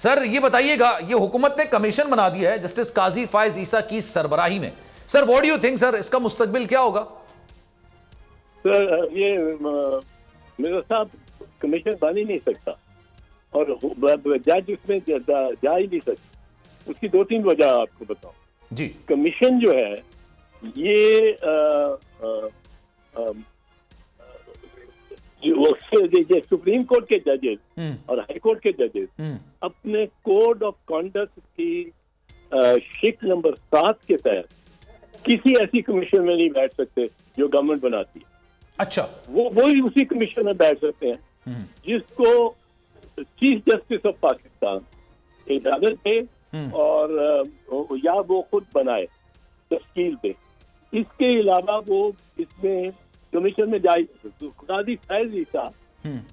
سر یہ بتائیے گا، یہ حکومت نے کمیشن بنا دیا ہے جسٹس قاضی فائز عیسیٰ کی سربراہی میں. Sir what do you think sir اس کا مستقبل کیا ہوگا؟ سر یہ مرزا صاحب کمیشن بن ہی نہیں سکتا اور جج اس میں جا ہی نہیں سکتا. اس کی 2-3 وجہ آپ کو بتاؤں. جی کمیشن جو ہے یہ سپریم کورٹ کے ججز اور ہائی کورٹ کے ججز اپنے کوڈ آف کانڈکٹ کی شک نمبر 7 کے تحت کسی ایسی کمیشن میں نہیں بیٹھ سکتے جو گورنمنٹ بناتی ہے. اچھا وہی اسی کمیشن میں بیٹھ سکتے ہیں جس کو چیف جسٹس آف پاکستان اجازت دے اور یا وہ خود بنائے، تشکیل دے. اس کے علاوہ وہ اس میں کمیشن میں جائے قاضی فیض عیسیٰ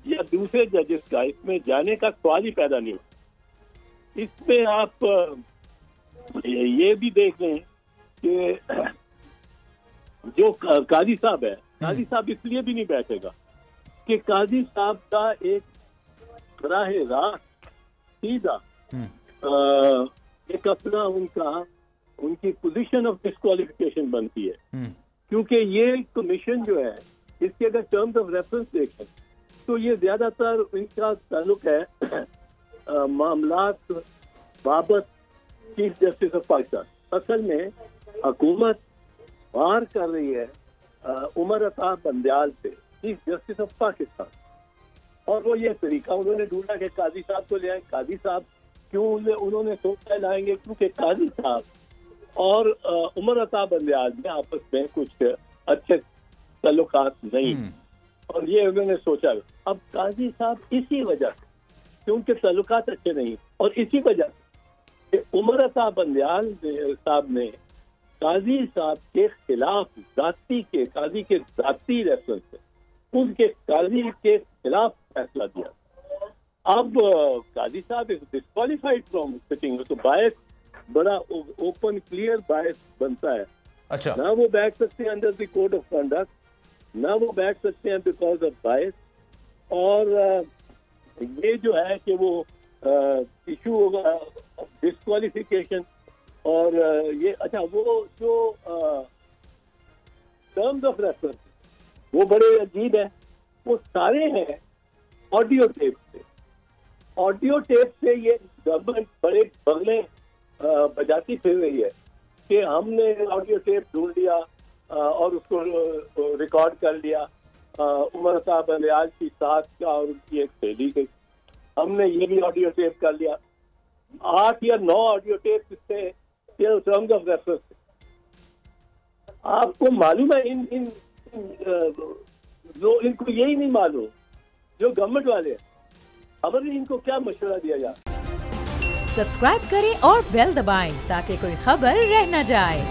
یا دوسرے ججز کا اس میں جانے کا سوال ہی پیدا نہیں ہوتا. اس میں آپ یہ بھی دیکھ لیں کہ جو قاضی صاحب ہے، قاضی صاحب اس لیے بھی نہیں بیٹھے گا کہ قاضی صاحب کا ایک براہ راست سیدھا ایک اپنا ان کی پوزیشن آف ڈسکوالیفیکیشن بنتی ہے. کیونکہ یہ کمیشن جو ہے اس کے اگر ٹرمز آف ریفرنس دیکھیں تو یہ زیادہ تر ان کا تعلق ہے معاملات بابت چیف جسٹس آف پاکستان. اصل میں حکومت بار کر رہی ہے عمر عطا بندیال سے چیف جسٹس آف پاکستان، اور وہ یہ طریقہ انہوں نے ڈھونڈا کہ قاضی صاحب کو لے آئیں. قاضی صاحب کیوں انہوں نے سوچا لائیں گے؟ کیونکہ قاضی صاحب اور عمر عطا بندیال میں آپس میں کچھ اچھے تعلقات نہیں، اور یہ انہوں نے سوچا. اب قاضی صاحب اسی وجہ سے کہ ان کے تعلقات اچھے نہیں، اور اسی وجہ سے کہ عمر عطا بندیال صاحب نے قاضی صاحب کے خلاف قاضی کے ذاتی ریفرنس سے ان کے قاضی کے خلاف فیصلہ دیا. اب قاضی صاحب ڈسکوالیفائڈ فرام سٹنگ، تو باعث بڑا اوپن کلیئر باعث بنتا ہے. اچھا، نہ وہ بیٹھ سکتے ہیں under the code of conduct, نہ وہ بیٹھ سکتے ہیں بیکاز آف باعث. اور یہ جو ہے کہ وہ ایشو ہوگا ڈسکوالیفیکیشن. اور یہ اچھا وہ جو ٹرمز آف ریفرنس وہ بڑے عجیب ہیں. وہ سارے ہیں آڈیو ٹیپ سے. آڈیو ٹیپ سے یہ گورنمنٹ بڑے بغلے بجاتی پھر رہی ہے کہ ہم نے آڈیو ٹیپ ڈھونڈ لیا اور اس کو ریکارڈ کر لیا. عمر عطا بندیال کی ساتھ کا اور ان کی ایک سہیلی کی ہم نے یہ بھی آڈیو ٹیپ کر لیا. 8 یا 9 آڈیو ٹیپ اس سے ٹرمز آف ریفرنس. آپ کو معلوم ہے ان کو یہی نہیں معلوم جو گورنمنٹ والے ہیں، خبر نہیں ان کو کیا مشورہ دیا جائے. سبسکرائب کریں اور بیل دبائیں تاکہ کوئی خبر رہ نہ جائے.